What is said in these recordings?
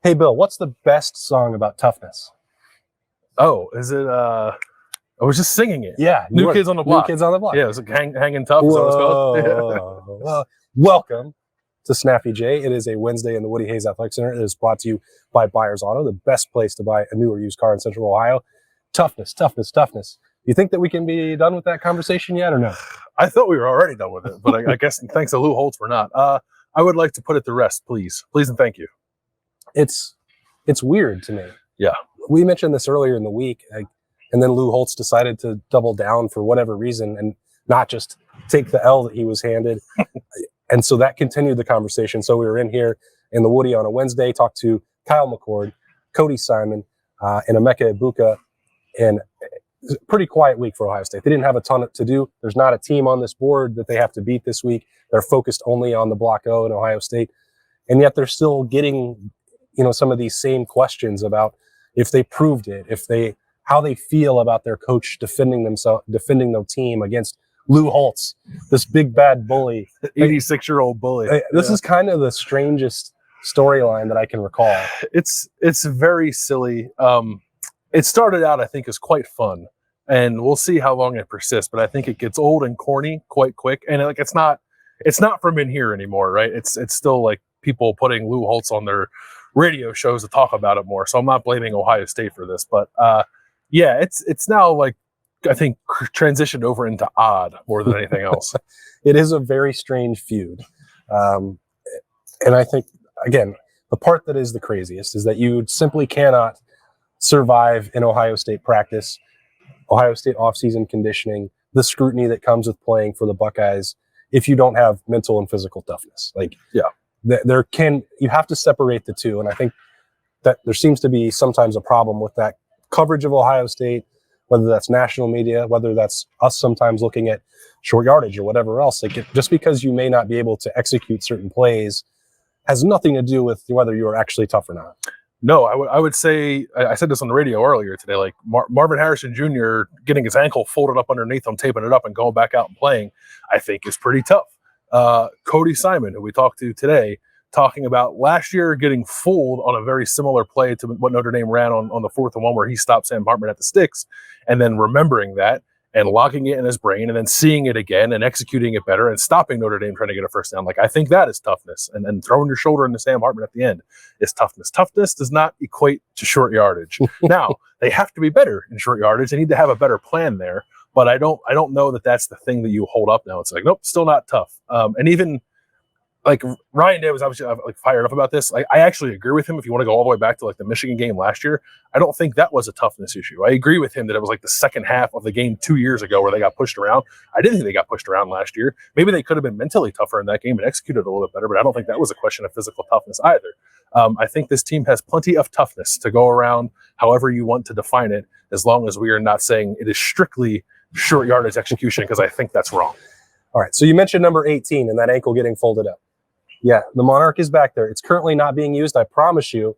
Hey, Bill, what's the best song about toughness? Oh, is it? I was just singing it. Yeah. New Kids on the Block. New Kids on the Block. Yeah, it was like Hanging Tough. Is that what it's called? Whoa. Welcome to Snappy J. It is a Wednesday in the Woody Hayes Athletic Center. It is brought to you by Buyers Auto, the best place to buy a new or used car in Central Ohio. Toughness, toughness, toughness. You think that we can be done with that conversation yet or no? I thought we were already done with it, but I guess thanks to Lou Holtz, we're not. I would like to put it to rest, please. Please and thank you. It's weird to me. Yeah. We mentioned this earlier in the week, and then Lou Holtz decided to double down for whatever reason and not just take the L that he was handed. And so that continued the conversation. So we were in here in the Woody on a Wednesday, talked to Kyle McCord, Cody Simon, and Emeka Ibuka, and a pretty quiet week for Ohio State. They didn't have a ton to do. There's not a team on this board that they have to beat this week. They're focused only on the Block O in Ohio State. And yet they're still getting, some of these same questions about if they proved it, how they feel about their coach defending their team against Lou Holtz, this big bad bully, 86-year-old bully. This is kind of the strangest storyline that I can recall. It's very silly. It started out, I think, as quite fun, and we'll see how long it persists. But I think it gets old and corny quite quick, and it's not from in here anymore, right? It's still like people putting Lou Holtz on their radio shows to talk about it more. So I'm not blaming Ohio State for this, but it's now like I think transitioned over into odd more than anything else. It is a very strange feud, and I think again the part that is the craziest is that you simply cannot survive in Ohio State practice, Ohio State off-season conditioning, the scrutiny that comes with playing for the Buckeyes if you don't have mental and physical toughness. You have to separate the two, and I think that there seems to be sometimes a problem with that coverage of Ohio State, whether that's national media, whether that's us sometimes looking at short yardage or whatever else. Just because you may not be able to execute certain plays has nothing to do with whether you are actually tough or not. No, I would say, I said this on the radio earlier today, like Marvin Harrison Jr. getting his ankle folded up underneath him, taping it up and going back out and playing, I think is pretty tough. Cody Simon, who we talked to today, talking about last year getting fooled on a very similar play to what Notre Dame ran on the 4th and 1 where he stopped Sam Hartman at the sticks, and then remembering that and locking it in his brain and then seeing it again and executing it better and stopping Notre Dame trying to get a first down. Like, I think that is toughness. And throwing your shoulder into Sam Hartman at the end is toughness. Toughness does not equate to short yardage. Now, they have to be better in short yardage. They need to have a better plan there. But I don't know that that's the thing that you hold up now. It's like, nope, still not tough. And even like Ryan Day was obviously like fired up about this. I actually agree with him. If you want to go all the way back to like the Michigan game last year, I don't think that was a toughness issue. I agree with him that it was like the second half of the game 2 years ago where they got pushed around. I didn't think they got pushed around last year. Maybe they could have been mentally tougher in that game and executed a little bit better, but I don't think that was a question of physical toughness either. I think this team has plenty of toughness to go around however you want to define it, as long as we are not saying it is strictly short yardage execution, because I think that's wrong. All right, so you mentioned number 18 and that ankle getting folded up. Yeah, the Monarch is back there. It's currently not being used. I promise you,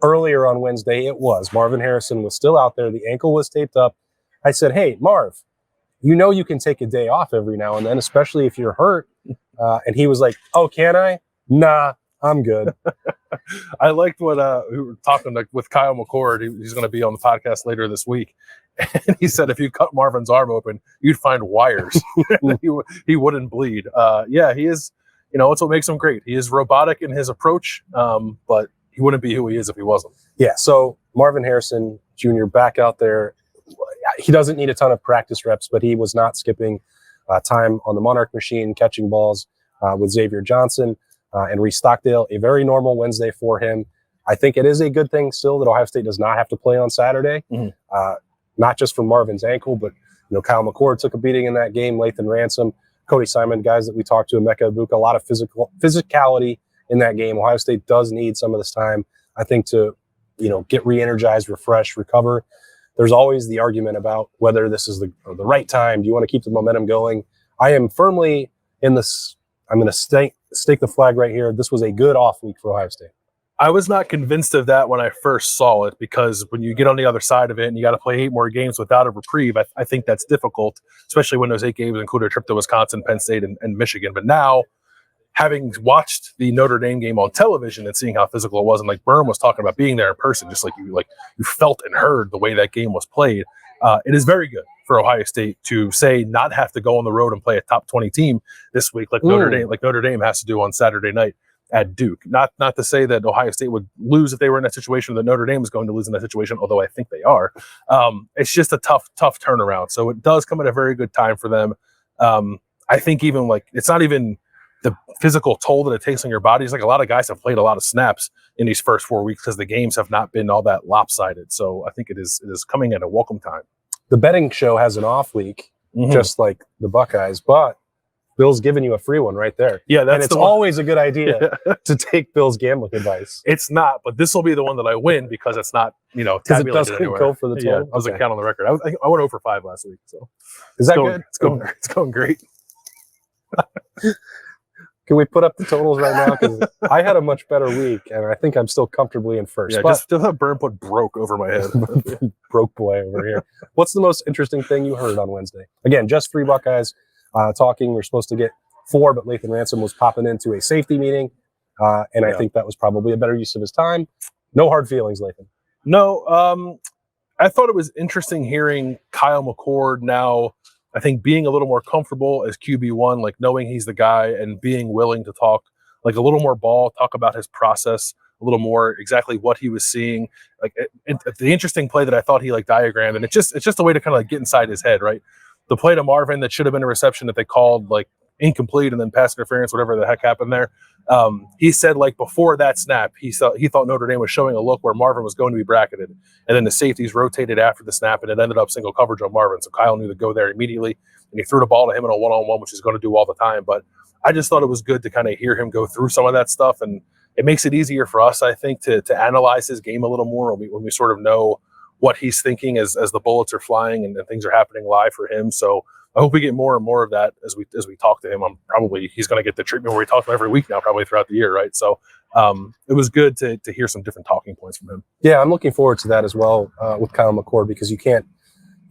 earlier on Wednesday, it was. Marvin Harrison was still out there. The ankle was taped up. I said, hey, Marv, you can take a day off every now and then, especially if you're hurt. And he was like, oh, can I? Nah, I'm good. I liked what we were talking with Kyle McCord. He's going to be on the podcast later this week. And he said if you cut Marvin's arm open, you'd find wires. He wouldn't bleed. He is. It's what makes him great. He is robotic in his approach, but he wouldn't be who he is if he wasn't. Yeah, so Marvin Harrison Jr. back out there. He doesn't need a ton of practice reps, but he was not skipping time on the Monarch machine, catching balls with Xavier Johnson and Reese Stockdale. A very normal Wednesday for him. I think it is a good thing still that Ohio State does not have to play on Saturday, not just for Marvin's ankle, but Kyle McCord took a beating in that game, Lathan Ransom, Cody Simon, guys that we talked to, Emeka Ibuka, a lot of physicality in that game. Ohio State does need some of this time, I think, to, get re-energized, refresh, recover. There's always the argument about whether this is the right time. Do you want to keep the momentum going? I am firmly in this. I'm going to stake the flag right here. This was a good off week for Ohio State. I was not convinced of that when I first saw it, because when you get on the other side of it and you got to play 8 more games without a reprieve, I think that's difficult, especially when those 8 games include a trip to Wisconsin, Penn State, and Michigan. But now having watched the Notre Dame game on television and seeing how physical it was, and like Berm was talking about being there in person, just like you felt and heard the way that game was played. It is very good for Ohio State to say not have to go on the road and play a top 20 team this week like Notre Dame has to do on Saturday night at Duke. Not to say that Ohio State would lose if they were in that situation, that Notre Dame is going to lose in that situation, although I think they are. It's just a tough turnaround. So it does come at a very good time for them. I think even like it's not even the physical toll that it takes on your body. It's like a lot of guys have played a lot of snaps in these first 4 weeks because the games have not been all that lopsided. So I think it is coming at a welcome time. The betting show has an off week, just like the Buckeyes, but Bill's giving you a free one right there. Yeah, and it's always a good idea to take Bill's gambling advice. It's not, but this will be the one that I win because it's not, because it doesn't go for the total. Yeah, it doesn't count on the record. I went 0 for 5 last week, so is that good? It's going great. Can we put up the totals right now? Because I had a much better week, and I think I'm still comfortably in first. Yeah, just have Burn put broke over my head. Broke boy over here. What's the most interesting thing you heard on Wednesday? Again, just 3 Buckeyes talking. We're supposed to get 4, but Lathan Ransom was popping into a safety meeting, and I think that was probably a better use of his time. No hard feelings, Lathan. No, I thought it was interesting hearing Kyle McCord now, I think, being a little more comfortable as QB1, like knowing he's the guy and being willing to talk like a little more ball, talk about his process a little more, exactly what he was seeing. Like the interesting play that I thought he like diagrammed, and it's just a way to kind of like get inside his head, right? The play to Marvin that should have been a reception that they called like incomplete and then pass interference, whatever the heck happened there. He said like before that snap, he thought Notre Dame was showing a look where Marvin was going to be bracketed, and then the safeties rotated after the snap, and it ended up single coverage on Marvin. So Kyle knew to go there immediately, and he threw the ball to him in a one-on-one, which he's going to do all the time. But I just thought it was good to kind of hear him go through some of that stuff, and it makes it easier for us, I think, to analyze his game a little more when we sort of know what he's thinking as the bullets are flying and things are happening live for him. So I hope we get more and more of that as we talk to him. He's going to get the treatment where we talk to him every week now, probably throughout the year, right? So it was good to hear some different talking points from him. Yeah, I'm looking forward to that as well with Kyle McCord, because you can't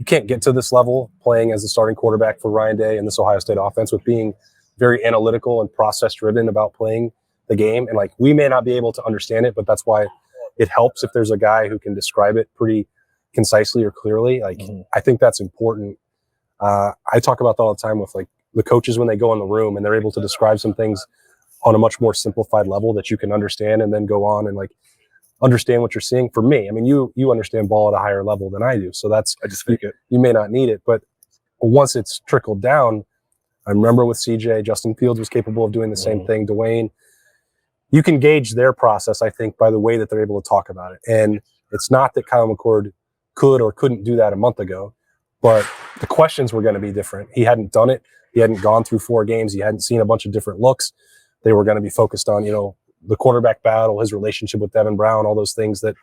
get to this level playing as the starting quarterback for Ryan Day and this Ohio State offense with being very analytical and process driven about playing the game. And like, we may not be able to understand it, but that's why it helps if there's a guy who can describe it pretty concisely or clearly. Like, I think that's important. I talk about that all the time with like the coaches when they go in the room and they're able to describe some things on a much more simplified level that you can understand, and then go on and like understand what you're seeing. For me, I mean, you understand ball at a higher level than I do, so that's, I just think you may not need it, but once it's trickled down, I remember with CJ, Justin Fields was capable of doing the same thing. Dwayne, you can gauge their process, I think, by the way that they're able to talk about it. And it's not that Kyle McCord could or couldn't do that a month ago, but the questions were going to be different. He hadn't done it. He hadn't gone through 4 games. He hadn't seen a bunch of different looks. They were going to be focused on, the quarterback battle, his relationship with Devin Brown, all those things that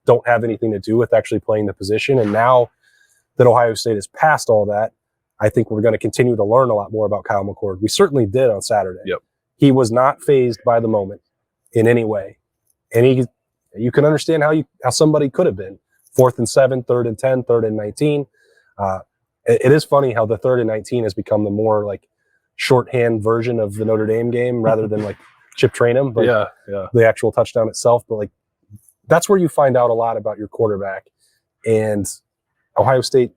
don't have anything to do with actually playing the position. And now that Ohio State has passed all that, I think we're going to continue to learn a lot more about Kyle McCord. We certainly did on Saturday. Yep. He was not fazed by the moment in any way. And you can understand how somebody could have been. 4th and 7, 3rd and 10, 3rd and 19. It is funny how the 3rd and 19 has become the more like shorthand version of the Notre Dame game rather than like chip train him, but the actual touchdown itself. But like, that's where you find out a lot about your quarterback. And Ohio State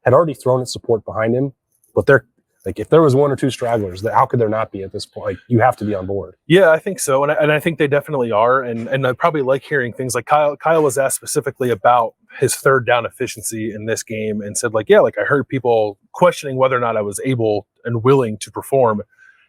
had already thrown its support behind him, but they're like, if there was 1 or 2 stragglers, how could there not be at this point? Like, you have to be on board. Yeah, I think so, and I think they definitely are. And I probably like hearing things like Kyle was asked specifically about his 3rd down efficiency in this game, and said like, I heard people questioning whether or not I was able and willing to perform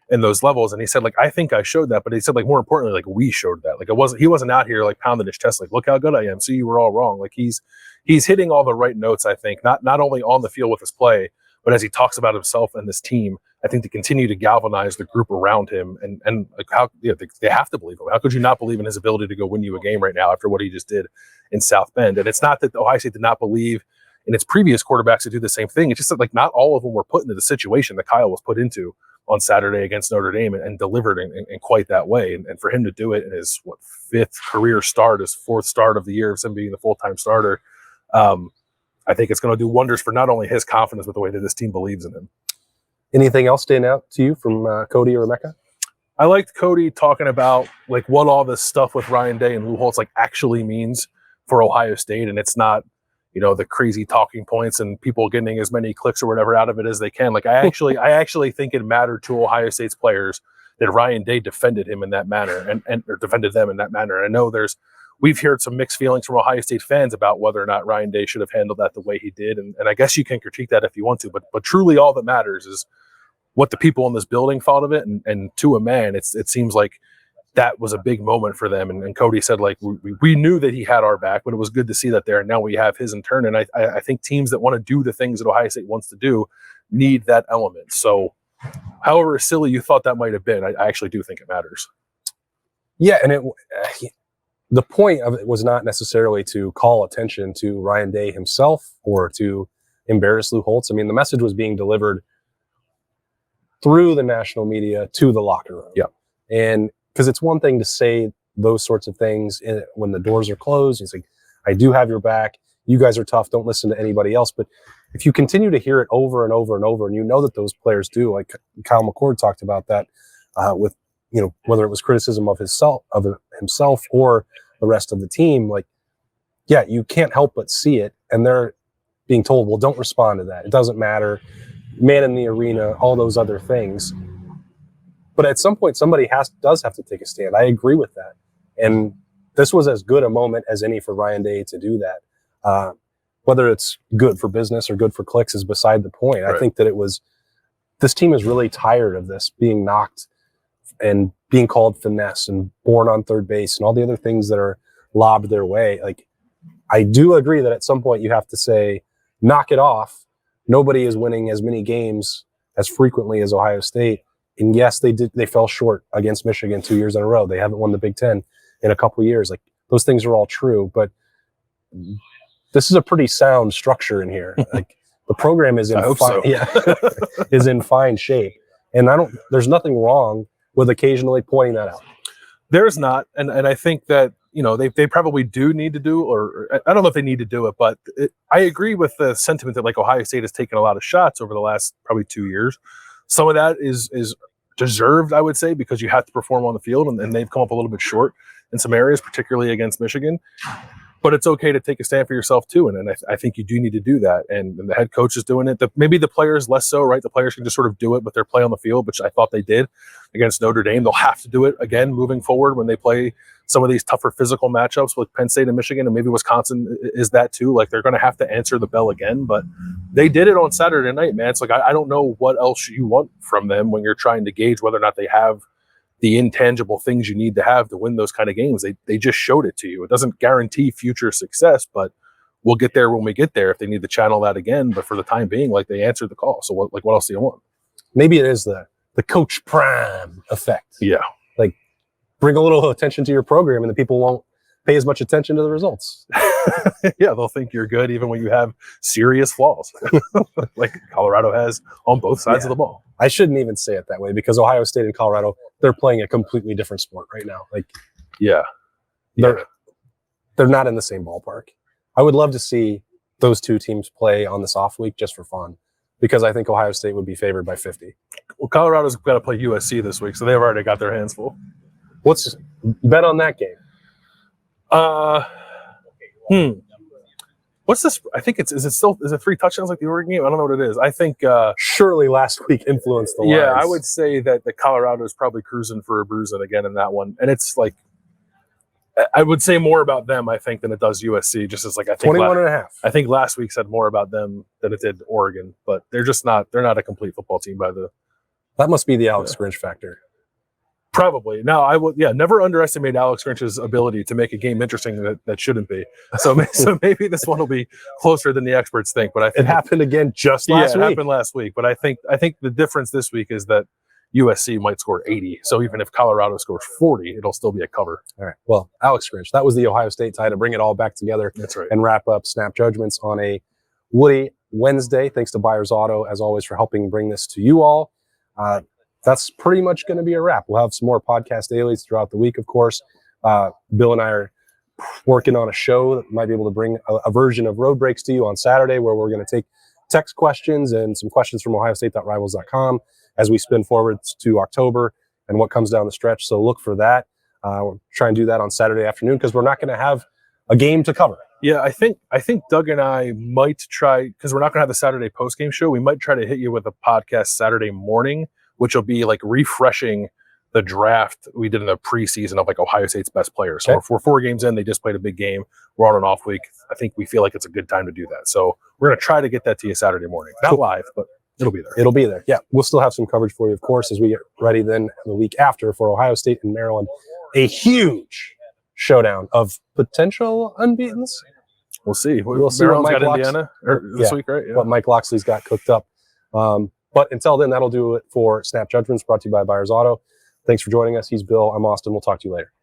in those levels, and he said like, I think I showed that, but he said like, more importantly, like, we showed that. Like, he wasn't out here like pounding his chest like, look how good I am. See, you were all wrong. Like, he's hitting all the right notes. I think not only on the field with his play, but as he talks about himself and this team, I think to continue to galvanize the group around him, and like how they have to believe him. How could you not believe in his ability to go win you a game right now after what he just did in South Bend? And it's not that Ohio State did not believe in its previous quarterbacks to do the same thing. It's just that like not all of them were put into the situation that Kyle was put into on Saturday against Notre Dame and delivered in quite that way. And for him to do it in his 5th career start, his 4th start of the year of him being the full-time starter, I think it's going to do wonders for not only his confidence, but the way that this team believes in him. Anything else stand out to you from Cody or Rebecca? I liked Cody talking about like what all this stuff with Ryan Day and Lou Holtz like actually means for Ohio State, and it's not, the crazy talking points and people getting as many clicks or whatever out of it as they can. Like I actually think it mattered to Ohio State's players that Ryan Day defended him in that manner and or defended them in that manner. I know we've heard some mixed feelings from Ohio State fans about whether or not Ryan Day should have handled that the way he did, and I guess you can critique that if you want to, but truly all that matters is what the people in this building thought of it, and to a man, it seems like that was a big moment for them. And Cody said, like, we knew that he had our back, but it was good to see that there, and now we have his in turn. And I think teams that want to do the things that Ohio State wants to do need that element. So however silly you thought that might have been, I actually do think it matters. Yeah, and the point of it was not necessarily to call attention to Ryan Day himself or to embarrass Lou Holtz. I mean, the message was being delivered through the national media to the locker room. Yeah. And because it's one thing to say those sorts of things when the doors are closed. He's like, I do have your back. You guys are tough. Don't listen to anybody else. But if you continue to hear it over and over and over, and you know that those players do, like Kyle McCord talked about that with, whether it was criticism of himself or the rest of the team, like, yeah, you can't help but see it. And they're being told, well, don't respond to that. It doesn't matter. Man in the arena, all those other things. But at some point, somebody does have to take a stand. I agree with that. And this was as good a moment as any for Ryan Day to do that. Whether it's good for business or good for clicks is beside the point. Right. I think that this team is really tired of this being knocked and being called finesse and born on third base and all the other things that are lobbed their way. Like, I do agree that at some point you have to say, knock it off. Nobody is winning as many games as frequently as Ohio State. And yes, they fell short against Michigan 2 years in a row. They haven't won the Big Ten in a couple of years. Like, those things are all true, but this is a pretty sound structure in here. Like, the program is is in fine shape. And there's nothing wrong with occasionally pointing that out. There's not. And I think that, they probably do need to do, or I don't know if they need to do it, but I agree with the sentiment that like Ohio State has taken a lot of shots over the last probably 2 years. Some of that is deserved, I would say, because you have to perform on the field, and they've come up a little bit short in some areas, particularly against Michigan. But it's okay to take a stand for yourself too, and I think you do need to do that. And the head coach is doing it. Maybe the players less so, right? The players can just sort of do it with their play on the field, which I thought they did against Notre Dame. They'll have to do it again moving forward when they play some of these tougher physical matchups with Penn State and Michigan, and maybe Wisconsin is that too. Like, they're going to have to answer the bell again, but they did it on Saturday night, man. It's like, I don't know what else you want from them when you're trying to gauge whether or not they have the intangible things you need to have to win those kind of games. They just showed it to you. It doesn't guarantee future success, but we'll get there when we get there if they need to channel that again. But for the time being, like, they answered the call. So what else do you want? Maybe it is the Coach Prime effect. Yeah. Like, bring a little attention to your program and the people won't pay as much attention to the results. Yeah, they'll think you're good even when you have serious flaws, like Colorado has on both sides of the ball. I shouldn't even say it that way, because Ohio State and Colorado, they're playing a completely different sport right now. Like, they're not in the same ballpark. I would love to see those two teams play on this off week just for fun, because I think Ohio State would be favored by 50. Well, Colorado's got to play USC this week, so they've already got their hands full. What's bet on that game? What's this? I think is it 3 touchdowns like the Oregon game? I don't know what it is. I think surely last week influenced the lines. Yeah, I would say that the Colorado is probably cruising for a bruising again in that one. And it's like, I would say more about them, I think, than it does USC. Just as like, I think 21.5. I think last week said more about them than it did Oregon, but they're not a complete football team that must be the Alex Grinch factor. Probably. Now, I would, never underestimate Alex Grinch's ability to make a game interesting that shouldn't be. So maybe this one will be closer than the experts think. But I think it happened again just last week. It happened last week. But I think the difference this week is that USC might score 80. So even if Colorado scores 40, it'll still be a cover. All right. Well, Alex Grinch, that was the Ohio State tie to bring it all back together. That's right. And wrap up Snap Judgments on a Woody Wednesday. Thanks to Buyers Auto, as always, for helping bring this to you all. That's pretty much going to be a wrap. We'll have some more podcast dailies throughout the week, of course. Bill and I are working on a show that might be able to bring a version of Road Breaks to you on Saturday, where we're going to take text questions and some questions from OhioState.Rivals.com as we spin forward to October and what comes down the stretch. So look for that. We'll try and do that on Saturday afternoon because we're not going to have a game to cover. Yeah, I think Doug and I might try, because we're not going to have the Saturday postgame show. We might try to hit you with a podcast Saturday morning, which will be like refreshing the draft we did in the preseason of like Ohio State's best players. So if we're 4 games in, they just played a big game. We're on an off week. I think we feel like it's a good time to do that. So we're going to try to get that to you Saturday morning. Not live, but it'll be there. It'll be there. Yeah, we'll still have some coverage for you, of course, as we get ready then the week after for Ohio State and Maryland. A huge showdown of potential unbeatens. We'll see. We'll see Maryland's what got Mike Indiana this week, right? Yeah. What Mike Loxley's got cooked up. But until then, that'll do it for Snap Judgments, brought to you by Buyers Auto. Thanks for joining us. He's Bill. I'm Austin. We'll talk to you later.